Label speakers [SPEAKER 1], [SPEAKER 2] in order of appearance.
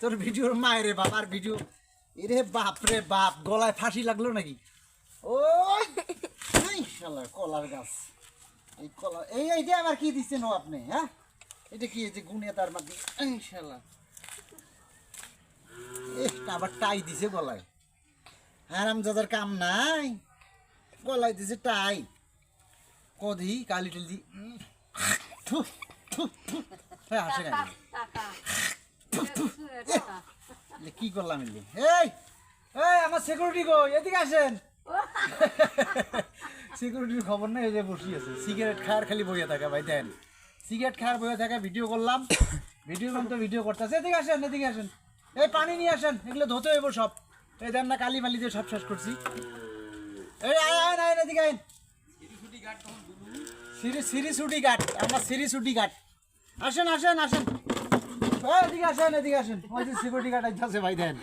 [SPEAKER 1] তোর ভিডিওর মায়েরে বাপ আর ভিডিও এরে বাপ রে বাপ গলায় ফাঁসি লাগলো নাকি ও শালা কলার গাছ এই কলা এইটা আবার কি দিচ্ছেন ও আপনি হ্যাঁ এটা কি যে গুনে তার মধ্যে শালা আবার টাই দিছে গলায় হারামজাদার কাম নাই গলায় দিছে টাই কদি কালি টুলি হাসে কি করলাম এই আমার সিকিউরিটি গো এদিকে আসেন সিকিউরিটির খবর নেই যে বসে আছে সিগারেট খাওয়ার খালি বইয়া থাকা ভাই দেন সিগারেট খাওয়ার বইয়া থাকা ভিডিও করলাম ভিডিও করতেছে এদিকে আসেন এই পানি নিয়ে আসেন এগুলো ধুতে হইব সব এই দেন না কালি মালি দিয়ে সব শেষ করছি এই আয় এদিকে আইন সিরিসুটি ঘাট আমার সিরিসুটি ঘাট আসেন এদিকে আসেন ওই যে সিকিউরিটি গার্ড আছে ভাই দেন